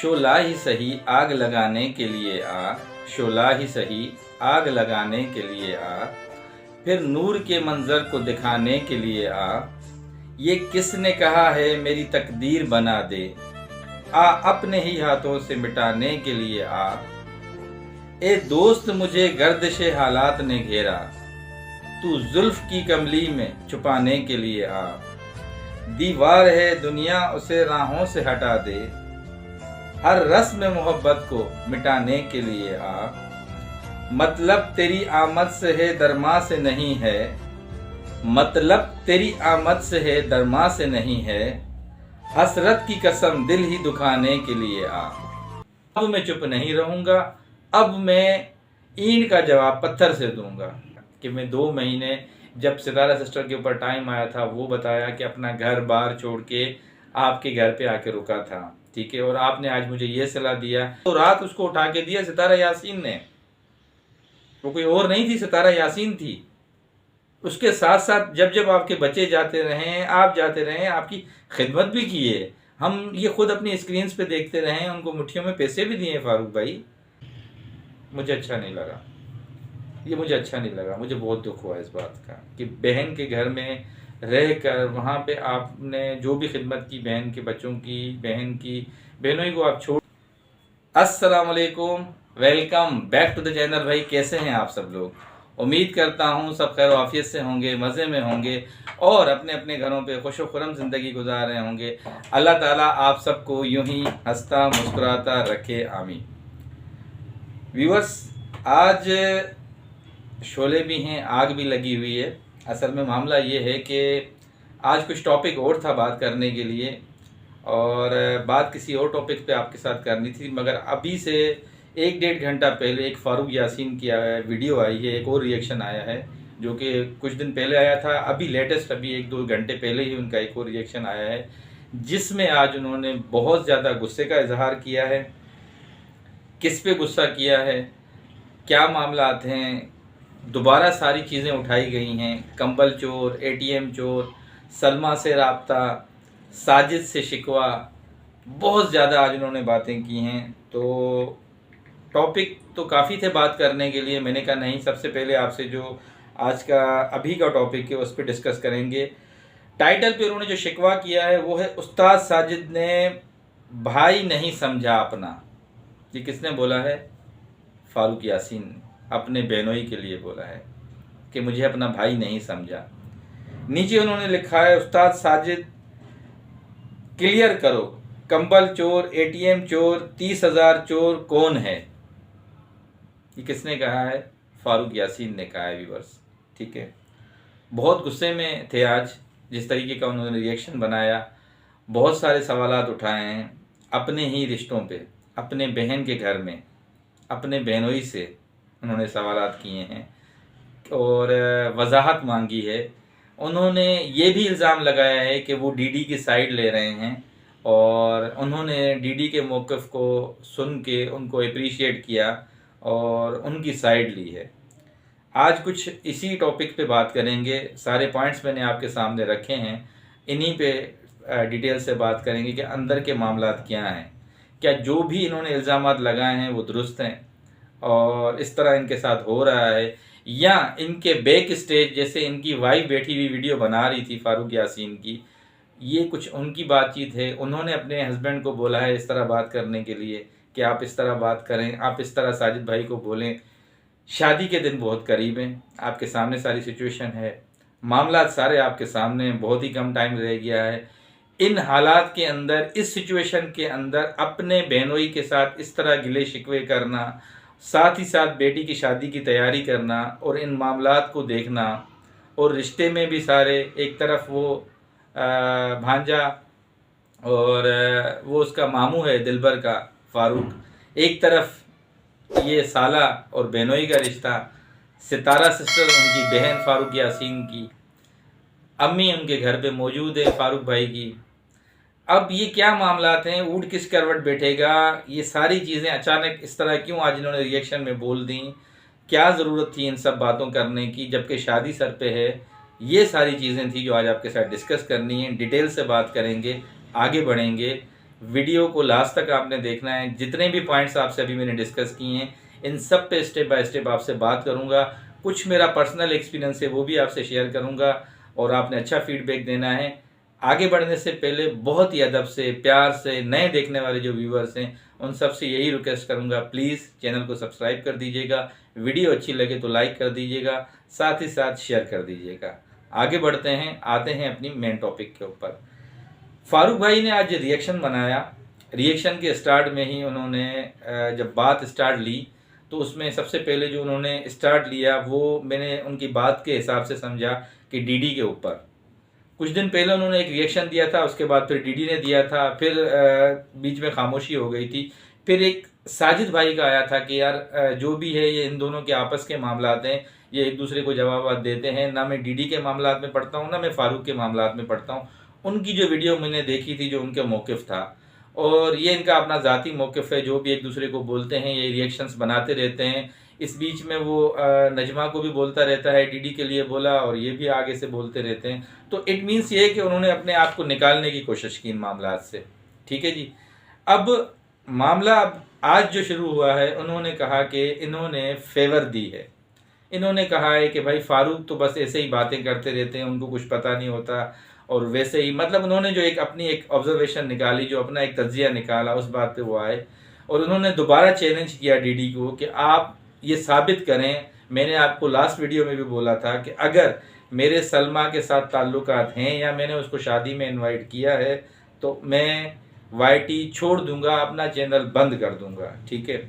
शोला ही सही आग लगाने के लिए आ, शोला ही सही आग लगाने के लिए आ, फिर नूर के मंजर को दिखाने के लिए आ। ये किसने कहा है मेरी तकदीर बना दे, आ अपने ही हाथों से मिटाने के लिए आ। ए दोस्त मुझे गर्दिशे हालात ने घेरा, तू जुल्फ की कमली में छुपाने के लिए आ। दीवार है दुनिया उसे राहों से हटा दे, हर रस्म मोहब्बत को मिटाने के लिए आ। मतलब तेरी आमद से है दरमा से नहीं है, मतलब तेरी आमद से है दरमा से नहीं है। हसरत की कसम दिल ही दुखाने के लिए आ। अब मैं चुप नहीं रहूंगा, अब मैं ईंट का जवाब पत्थर से दूंगा। कि मैं 2 महीने जब सितारा सिस्टर के ऊपर टाइम आया था वो बताया कि अपना घर बार छोड़ के आपके घर पे आके रुका था, ठीक है। और आपने आज मुझे ये सलाह दिया, तो रात उसको उठा के दिया सितारा यासीन ने, वो कोई और नहीं थी, सितारा यासीन थी। उसके साथ साथ जब जब आपके बच्चे जाते रहे, आप जाते रहे, आपकी खिदमत भी की है, हम ये खुद अपनी स्क्रीन्स पे देखते रहे, उनको मुट्ठियों में पैसे भी दिए फारूक भाई। मुझे अच्छा नहीं लगा, ये मुझे अच्छा नहीं लगा, मुझे बहुत दुख हुआ इस बात का कि बहन के घर में रह कर वहाँ पे आपने जो भी खिदमत की बहन के बच्चों की, बहन की बहनों को आप छोड़। अस्सलाम वालेकुम, welcome back to the channel. भाई कैसे हैं आप सब लोग? उम्मीद करता हूँ सब खैर आफियत से होंगे, मज़े में होंगे और अपने अपने घरों पे खुश व खुरम ज़िंदगी गुजार रहे होंगे। अल्लाह ताला आप सबको यूं ही हंसता मुस्कुराता रखे, आमीन। व्यूअर्स, आज शोले भी हैं, आग भी लगी हुई है। असल में मामला ये है कि आज कुछ टॉपिक और था बात करने के लिए और बात किसी और टॉपिक पे आपके साथ करनी थी, मगर अभी से 1-1.5 घंटा पहले एक फारूक यासीन की वीडियो आई है, एक और रिएक्शन आया है जो कि कुछ दिन पहले आया था। अभी लेटेस्ट अभी 1-2 घंटे पहले ही उनका एक और रिएक्शन आया है जिसमें आज उन्होंने बहुत ज़्यादा गुस्से का इजहार किया है। किस पे गुस्सा किया है, क्या मामलात हैं, दोबारा सारी चीज़ें उठाई गई हैं। कंबल चोर, ATM चोर, सलमा से राब्ता, साजिद से शिकवा, बहुत ज़्यादा आज उन्होंने बातें की हैं। तो टॉपिक तो काफ़ी थे बात करने के लिए, मैंने कहा नहीं, सबसे पहले आपसे जो आज का अभी का टॉपिक है उस पर डिस्कस करेंगे। टाइटल पे उन्होंने जो शिकवा किया है वो है उस्ताद साजिद ने भाई नहीं समझा अपना। ये किसने बोला है? फारूक यासीन ने अपने बहनोई के लिए बोला है कि मुझे अपना भाई नहीं समझा। नीचे उन्होंने लिखा है उस्ताद साजिद क्लियर करो, कंबल चोर, ATM चोर, 30,000 चोर कौन है? ये किसने कहा है? फारूक यासीन ने कहा है व्यूअर्स, ठीक है। बहुत गुस्से में थे आज, जिस तरीके का उन्होंने रिएक्शन बनाया, बहुत सारे सवालात उठाए हैं अपने ही रिश्तों पे, अपने बहन के घर में, अपने बहनोई से उन्होंने सवालात किए हैं और वजाहत मांगी है। उन्होंने ये भी इल्ज़ाम लगाया है कि वो DD की साइड ले रहे हैं और उन्होंने DD के मौक़िफ़ को सुन के उनको अप्रिशिएट किया और उनकी साइड ली है। आज कुछ इसी टॉपिक पे बात करेंगे, सारे पॉइंट्स मैंने आपके सामने रखे हैं, इन्हीं पे डिटेल से बात करेंगे कि अंदर के मामलात क्या हैं, क्या जो भी इन्होंने इल्ज़ामात लगाए हैं वो दुरुस्त हैं और इस तरह इनके साथ हो रहा है, या इनके बैक स्टेज जैसे इनकी वाइफ बैठी हुई वीडियो बना रही थी फारूक यासीन की, ये कुछ उनकी बातचीत है। उन्होंने अपने हस्बैंड को बोला है इस तरह बात करने के लिए कि आप इस तरह बात करें, आप इस तरह साजिद भाई को बोलें। शादी के दिन बहुत करीब हैं, आपके सामने सारी सिचुएशन है, मामला सारे आपके सामने, बहुत ही कम टाइम रह गया है। इन हालात के अंदर, इस सिचुएशन के अंदर अपने बहनोई के साथ इस तरह गिले शिकवे करना, साथ ही साथ बेटी की शादी की तैयारी करना और इन मामलात को देखना, और रिश्ते में भी सारे, एक तरफ वो भांजा और वो उसका मामू है दिलबर का फारूक, एक तरफ ये साला और बहनोई का रिश्ता, सितारा सिस्टर उनकी बहन फारूक यासीन की, अम्मी उनके घर पे मौजूद है फारूक भाई की। अब ये क्या मामलात हैं, ऊँट किस करवट बैठेगा, ये सारी चीज़ें अचानक इस तरह क्यों आज इन्होंने रिएक्शन में बोल दी? क्या ज़रूरत थी इन सब बातों करने की जबकि शादी सर पे है? ये सारी चीज़ें थी जो आज आपके साथ डिस्कस करनी है, डिटेल से बात करेंगे, आगे बढ़ेंगे वीडियो को लास्ट तक आपने देखना है। जितने भी पॉइंट्स आपसे अभी मैंने डिस्कस किए हैं इन सब पे स्टेप बाय स्टेप आपसे बात करूंगा। कुछ मेरा पर्सनल एक्सपीरियंस है वो भी आपसे शेयर करूंगा और आपने अच्छा फीडबैक देना है। आगे बढ़ने से पहले बहुत ही अदब से, प्यार से, नए देखने वाले जो व्यूअर्स हैं उन सब से यही रिक्वेस्ट करूंगा, प्लीज़ चैनल को सब्सक्राइब कर दीजिएगा, वीडियो अच्छी लगे तो लाइक कर दीजिएगा, साथ ही साथ शेयर कर दीजिएगा। आगे बढ़ते हैं, आते हैं अपनी मेन टॉपिक के ऊपर। फारूक भाई ने आज रिएक्शन बनाया। रिएक्शन के स्टार्ट में ही उन्होंने जब बात स्टार्ट ली तो उसमें सबसे पहले जो उन्होंने स्टार्ट लिया वो मैंने उनकी बात के हिसाब से समझा कि डीडी के ऊपर। कुछ दिन पहले उन्होंने एक रिएक्शन दिया था, उसके बाद फिर डीडी ने दिया था, फिर बीच में खामोशी हो गई थी। फिर एक साजिद भाई का आया था कि यार जो भी है ये इन दोनों के आपस के मामलात हैं, ये एक दूसरे को जवाब देते हैं। ना मैं डीडी के मामलात में पढ़ता हूँ ना मैं फारूक के मामलात में पढ़ता हूँ। उनकी जो वीडियो मैंने देखी थी, जो उनके मौक़िफ़ था, और ये इनका अपना ज़ाती मौक़िफ़ है, जो भी एक दूसरे को बोलते हैं ये रिएक्शंस बनाते रहते हैं। इस बीच में वो नजमा को भी बोलता रहता है, डीडी के लिए बोला, और ये भी आगे से बोलते रहते हैं। तो इट मीन्स ये है कि उन्होंने अपने आप को निकालने की कोशिश की इन मामलात से। ठीक है जी। अब मामला अब आज जो शुरू हुआ है, उन्होंने कहा कि इन्होंने फेवर दी है। इन्होंने कहा है कि भाई फारूक तो बस ऐसे ही बातें करते रहते हैं, उनको कुछ पता नहीं होता, और वैसे ही मतलब उन्होंने जो एक अपनी एक ऑब्जर्वेशन निकाली, जो अपना एक तज्जिया निकाला, उस बात पे वो आए और उन्होंने दोबारा चैलेंज किया डीडी को कि आप ये साबित करें। मैंने आपको लास्ट वीडियो में भी बोला था कि अगर मेरे सलमा के साथ ताल्लुकात हैं या मैंने उसको शादी में इनवाइट किया है तो मैं वाईटी छोड़ दूंगा, अपना चैनल बंद कर दूंगा। ठीक है।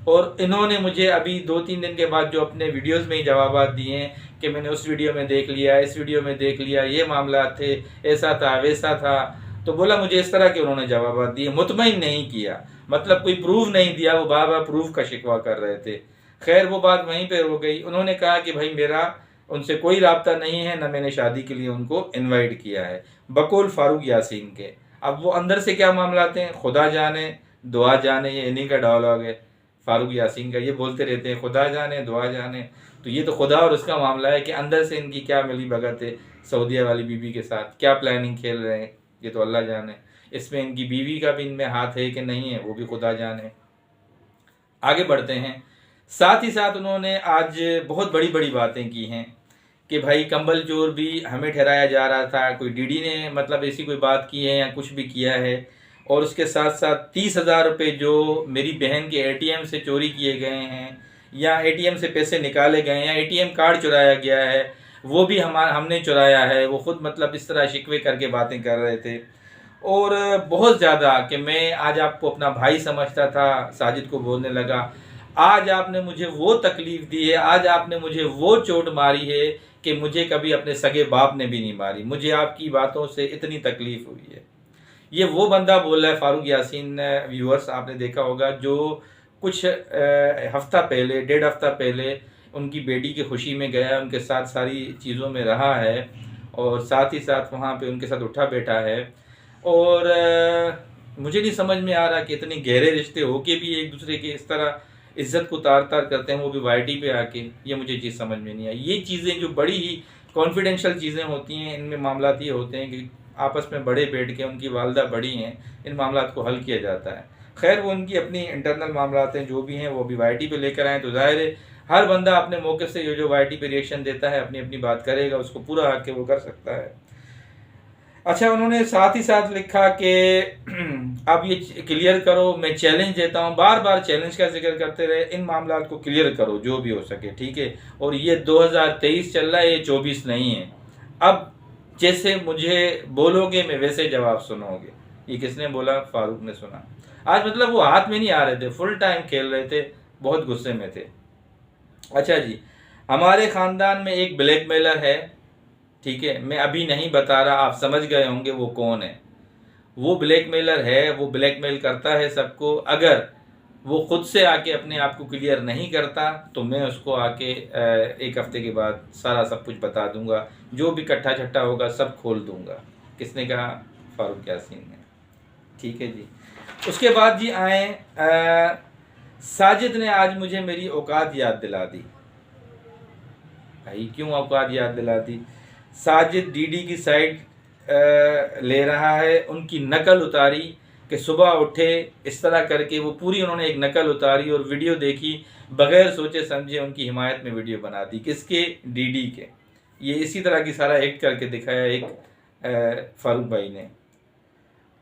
और इन्होंने मुझे अभी 2-3 दिन के बाद जो अपने वीडियोस में ही जवाब दिए हैं कि मैंने उस वीडियो में देख लिया, इस वीडियो में देख लिया, ये मामला थे, ऐसा था, वैसा था। तो बोला मुझे इस तरह के उन्होंने जवाब दिए, मुतमईन नहीं किया, मतलब कोई प्रूफ नहीं दिया, वो बार बार प्रूफ का शिकवा कर रहे थे। खैर वो बात वहीं पर हो गई। उन्होंने कहा कि भाई मेरा उनसे कोई राब्ता नहीं है, ना मैंने शादी के लिए उनको इन्वाइट किया है, बकौल फारूक यासीन के। अब वो अंदर से क्या मामलाते हैं खुदा जाने दुआ जाने, ये इन्हीं का डायलॉग है फारूक यासीन का। ये बोलते रहते हैं खुदा जाने दुआ जाने, तो ये तो खुदा और उसका मामला है कि अंदर से इनकी क्या मिली भगत है सऊदीया वाली बीवी के साथ, क्या प्लानिंग खेल रहे हैं, ये तो अल्लाह जाने। इसमें इनकी बीवी का भी इनमें हाथ है कि नहीं है, वो भी खुदा जाने। आगे बढ़ते हैं। साथ ही साथ उन्होंने आज बहुत बड़ी बड़ी बातें की हैं कि भाई कंबल चोर भी हमें ठहराया जा रहा था, कोई डीडी ने मतलब ऐसी कोई बात की है या कुछ भी किया है। और उसके साथ साथ 30,000 रुपये जो मेरी बहन के एटीएम से चोरी किए गए हैं या एटीएम से पैसे निकाले गए हैं या एटीएम कार्ड चुराया गया है, वो भी हमने चुराया है। वो खुद मतलब इस तरह शिकवे करके बातें कर रहे थे। और बहुत ज़्यादा कि मैं आज आपको अपना भाई समझता था, साजिद को बोलने लगा, आज आपने मुझे वो तकलीफ़ दी है, आज आपने मुझे वो चोट मारी है कि मुझे कभी अपने सगे बाप ने भी नहीं मारी, मुझे आपकी बातों से इतनी तकलीफ़ हुई है। ये वो बंदा बोल रहा है फारूक यासीन। व्यूअर्स आपने देखा होगा जो कुछ हफ्ता पहले, 1.5 हफ्ता पहले उनकी बेटी की खुशी में गया, उनके साथ सारी चीज़ों में रहा है और साथ ही साथ वहाँ पे उनके साथ उठा बैठा है। और मुझे नहीं समझ में आ रहा कि इतने गहरे रिश्ते होके भी एक दूसरे के इस तरह इज्जत को तार तार करते हैं, वो भी वाईटी पे आके। ये मुझे चीज़ समझ में नहीं आई। ये चीज़ें जो बड़ी ही कॉन्फिडेंशियल चीज़ें होती हैं, इनमें मामलात ये होते हैं कि आपस में बड़े बैठ के, उनकी वालदा बड़ी हैं, इन मामलात को हल किया जाता है। खैर वो उनकी अपनी इंटरनल मामलात हैं, जो भी हैं वो भी वाईटी पे लेकर आए। तो जाहिर है हर बंदा अपने मौके से जो वाईटी पे रिएक्शन देता है अपनी अपनी बात करेगा, उसको पूरा हक है, वो कर सकता है। अच्छा, उन्होंने साथ ही साथ लिखा कि अब ये क्लियर करो, मैं चैलेंज देता हूँ, बार बार चैलेंज का जिक्र करते रहे, इन मामलात को क्लियर करो जो भी हो सके। ठीक है। और ये 2023 चल रहा है, ये 24 नहीं है। अब जैसे मुझे बोलोगे मैं वैसे जवाब सुनोगे। ये किसने बोला? फारूक ने सुना। आज मतलब वो हाथ में नहीं आ रहे थे, फुल टाइम खेल रहे थे, बहुत गुस्से में थे। अच्छा जी, हमारे ख़ानदान में एक ब्लैकमेलर है। ठीक है, मैं अभी नहीं बता रहा, आप समझ गए होंगे वो कौन है। वो ब्लैकमेलर है, वो ब्लैकमेल करता है सबको। अगर वो खुद से आके अपने आप को क्लियर नहीं करता तो मैं उसको आके 1 हफ्ते के बाद सारा सब कुछ बता दूंगा, जो भी कट्ठा छट्टा होगा सब खोल दूंगा। किसने कहा? फारूक यासीन ने। ठीक है जी। उसके बाद जी आए साजिद ने आज मुझे मेरी औकात याद दिला दी। भाई क्यों औकात याद दिला दी? साजिद डीडी की साइड ले रहा है, उनकी नकल उतारी कि सुबह उठे इस तरह करके, वो पूरी उन्होंने एक नकल उतारी और वीडियो देखी, बगैर सोचे समझे उनकी हिमायत में वीडियो बना दी। किसके? डीडी के। ये इसी तरह की सारा एक्ट करके दिखाया एक फारूक भाई ने।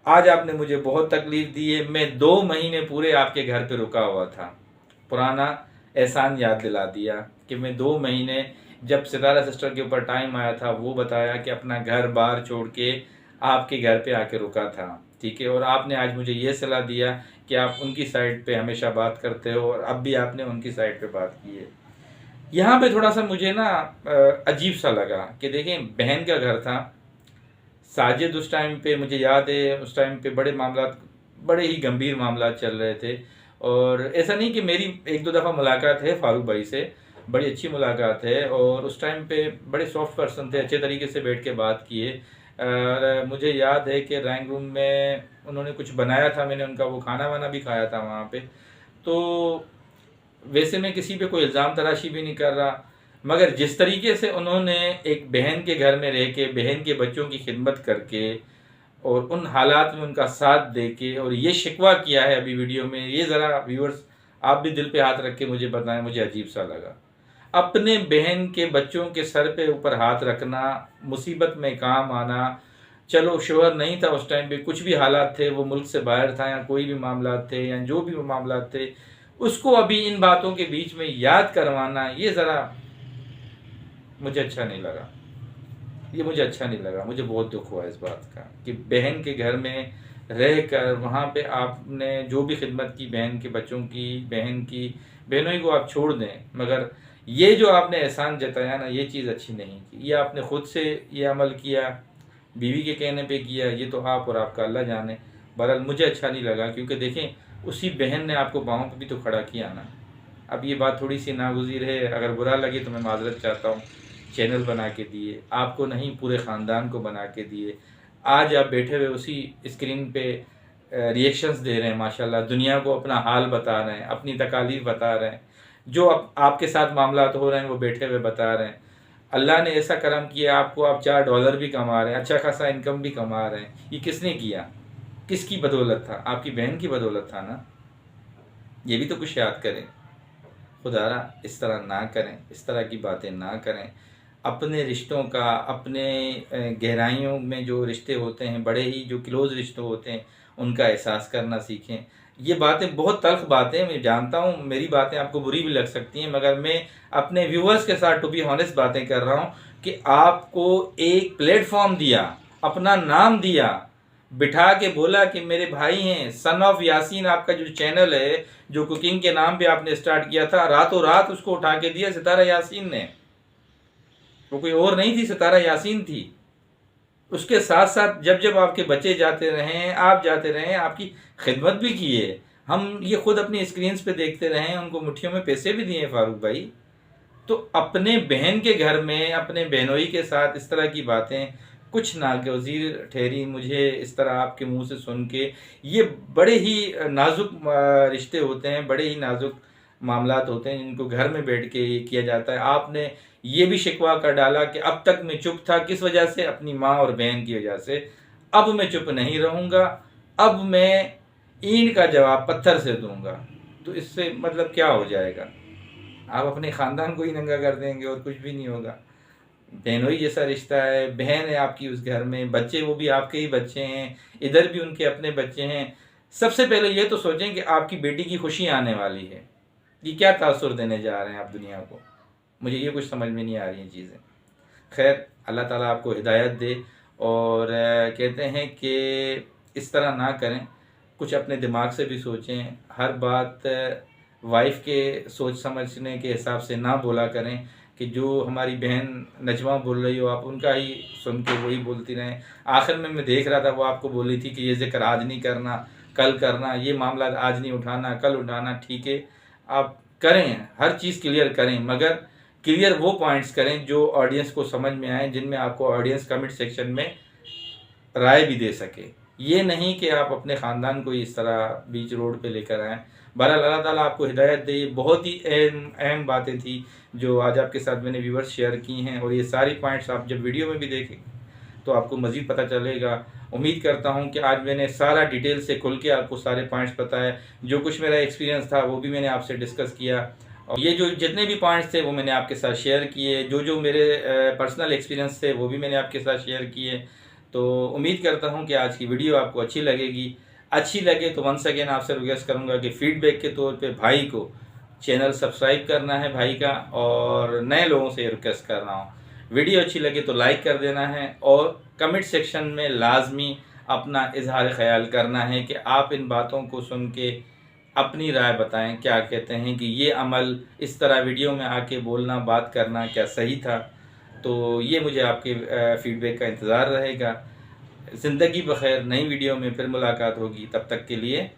आज आपने मुझे बहुत तकलीफ दी है, मैं 2 महीने पूरे आपके घर पे रुका हुआ था। पुराना एहसान याद दिला दिया कि मैं 2 महीने, जब सितारा सिस्टर के ऊपर टाइम आया था, वो बताया कि अपना घर बार छोड़ के आपके घर पे आके रुका था, ठीक है। और आपने आज मुझे ये सलाह दिया कि आप उनकी साइड पे हमेशा बात करते हो, और अब भी आपने उनकी साइड पे बात की है। यहाँ पे थोड़ा सा मुझे ना अजीब सा लगा कि देखें, बहन का घर था, साजिद उस टाइम पे मुझे याद है, उस टाइम पे बड़े ही गंभीर मामला चल रहे थे। और ऐसा नहीं कि मेरी 1-2 दफ़ा मुलाकात है फारूक भाई से, बड़ी अच्छी मुलाकात है, और उस टाइम पे बड़े सॉफ्ट पर्सन थे, अच्छे तरीके से बैठ के बात किए। और मुझे याद है कि ड्राइंग रूम में उन्होंने कुछ बनाया था, मैंने उनका वो खाना वाना भी खाया था वहाँ पे। तो वैसे मैं किसी पे कोई इल्ज़ाम तराशी भी नहीं कर रहा, मगर जिस तरीके से उन्होंने एक बहन के घर में रह के, बहन के बच्चों की खिदमत करके, और उन हालात में उनका साथ दे के, और ये शिकवा किया है अभी वीडियो में, ये ज़रा व्यूअर्स आप भी दिल पे हाथ रख के मुझे बताएं, मुझे अजीब सा लगा। अपने बहन के बच्चों के सर पे ऊपर हाथ रखना, मुसीबत में काम आना। चलो शोहर नहीं था उस टाइम पे, कुछ भी हालात थे, वो मुल्क से बाहर था, या कोई भी मामला थे, या जो भी वो मामला थे, उसको अभी इन बातों के बीच में याद करवाना, ये ज़रा मुझे अच्छा नहीं लगा। ये मुझे अच्छा नहीं लगा, मुझे बहुत दुख हुआ इस बात का कि बहन के घर में रह कर वहाँ पे आपने जो भी खिदमत की, बहन के बच्चों की, बहन की बहनों ही को आप छोड़ दें, मगर ये जो आपने एहसान जताया ना, ये चीज़ अच्छी नहीं की। ये आपने खुद से ये अमल किया, बीवी के कहने पे किया, ये तो आप और आपका अल्लाह जाने। बहरहाल मुझे अच्छा नहीं लगा, क्योंकि देखें उसी बहन ने आपको पाँव पे भी तो खड़ा किया ना। अब ये बात थोड़ी सी नागुज़ीर है, अगर बुरा लगे तो मैं माजरत चाहता हूँ। चैनल बना के दिए आपको, नहीं पूरे ख़ानदान को बना के दिए। आज आप बैठे हुए उसी स्क्रीन पे रिएक्शंस दे रहे हैं, माशाल्लाह, दुनिया को अपना हाल बता रहे हैं, अपनी तकालीफ बता रहे हैं, जो आपके साथ मामलात हो रहे हैं वो बैठे हुए बता रहे हैं। अल्लाह ने ऐसा करम किया आपको, आप $4 भी कमा रहे हैं, अच्छा खासा इनकम भी कमा रहे हैं। ये किसने किया? किसकी बदौलत था? आपकी बहन की बदौलत था ना। ये भी तो कुछ याद करें। खुदारा इस तरह ना करें, इस तरह की बातें ना करें। अपने रिश्तों का, अपने गहराइयों में जो रिश्ते होते हैं, बड़े ही जो क्लोज़ रिश्ते होते हैं, उनका एहसास करना सीखें। ये बातें बहुत तल्ख़ बातें, मैं जानता हूँ मेरी बातें आपको बुरी भी लग सकती हैं, मगर मैं अपने व्यूअर्स के साथ टू बी ऑनेस्ट बातें कर रहा हूँ कि आपको एक प्लेटफॉर्म दिया, अपना नाम दिया, बिठा के बोला कि मेरे भाई हैं। सन ऑफ यासीन आपका जो चैनल है, जो कुकिंग के नाम पे आपने स्टार्ट किया था, रातों रात उसको उठा के दिया सितारा यासीन ने। वो कोई और नहीं थी, सितारा यासीन थी। उसके साथ साथ जब जब आपके बच्चे जाते रहें, आप जाते रहें, आपकी खिदमत भी की है। हम ये खुद अपनी स्क्रीन्स पे देखते रहें, उनको मुट्ठियों में पैसे भी दिए फारूक भाई। तो अपने बहन के घर में अपने बहनोई के साथ इस तरह की बातें कुछ नागज़ीर ठहरी मुझे इस तरह आपके मुंह से सुन के। ये बड़े ही नाजुक रिश्ते होते हैं, बड़े ही नाजुक मामलात होते हैं, जिनको घर में बैठ के ये किया जाता है। आपने ये भी शिकवा कर डाला कि अब तक मैं चुप था, किस वजह से? अपनी माँ और बहन की वजह से। अब मैं चुप नहीं रहूँगा, अब मैं ईंट का जवाब पत्थर से दूंगा। तो इससे मतलब क्या हो जाएगा? आप अपने ख़ानदान को ही नंगा कर देंगे और कुछ भी नहीं होगा। बहनोई जैसा रिश्ता है, बहन है आपकी उस घर में, बच्चे वो भी आपके ही बच्चे हैं, इधर भी उनके अपने बच्चे हैं। सबसे पहले ये तो सोचें कि आपकी बेटी की खुशी आने वाली है। ये क्या तासुर देने जा रहे हैं आप दुनिया को? मुझे ये कुछ समझ में नहीं आ रही हैं चीज़ें। खैर, अल्लाह ताला आपको हिदायत दे। और कहते हैं कि इस तरह ना करें, कुछ अपने दिमाग से भी सोचें। हर बात वाइफ के सोच समझने के हिसाब से ना बोला करें कि जो हमारी बहन नजमा बोल रही हो आप उनका ही सुन के वही बोलती रहें। आखिर में मैं देख रहा था वो आपको बोली थी कि ये ज़िक्र आज नहीं करना, कल करना, ये मामला आज नहीं उठाना, कल उठाना। ठीक है, आप करें, हर चीज़ क्लियर करें, मगर क्लियर वो पॉइंट्स करें जो ऑडियंस को समझ में आए, जिनमें आपको ऑडियंस कमेंट सेक्शन में राय भी दे सके। ये नहीं कि आप अपने ख़ानदान को इस तरह बीच रोड पे लेकर आएँ। बहरहाल अल्लाह ताला आपको हिदायत दे। बहुत ही अहम बातें थी जो आज आपके साथ मैंने व्यूअर्स शेयर की हैं, और ये सारी पॉइंट्स आप जब वीडियो में भी तो आपको मज़ीद पता चलेगा। उम्मीद करता हूँ कि आज मैंने सारा डिटेल से खुल के आपको सारे पॉइंट्स बताए। जो कुछ मेरा एक्सपीरियंस था वो भी मैंने आपसे डिस्कस किया, और ये जो जितने भी पॉइंट्स थे वो मैंने आपके साथ शेयर किए। जो मेरे पर्सनल एक्सपीरियंस थे वो भी मैंने आपके साथ शेयर किए। तो उम्मीद करता हूँ कि आज की वीडियो आपको अच्छी लगेगी। अच्छी लगे तो वंस अगेन आपसे रिक्वेस्ट करूँगा कि फीडबैक के तौर पे भाई को चैनल सब्सक्राइब करना है भाई का, और नए लोगों से रिक्वेस्ट कर रहा हूँ वीडियो अच्छी लगे तो लाइक कर देना है, और कमेंट सेक्शन में लाजमी अपना इजहार ख्याल करना है कि आप इन बातों को सुन के अपनी राय बताएं, क्या कहते हैं कि ये अमल इस तरह वीडियो में आके बोलना बात करना क्या सही था। तो ये मुझे आपके फीडबैक का इंतज़ार रहेगा। ज़िंदगी बखैर, नई वीडियो में फिर मुलाकात होगी, तब तक के लिए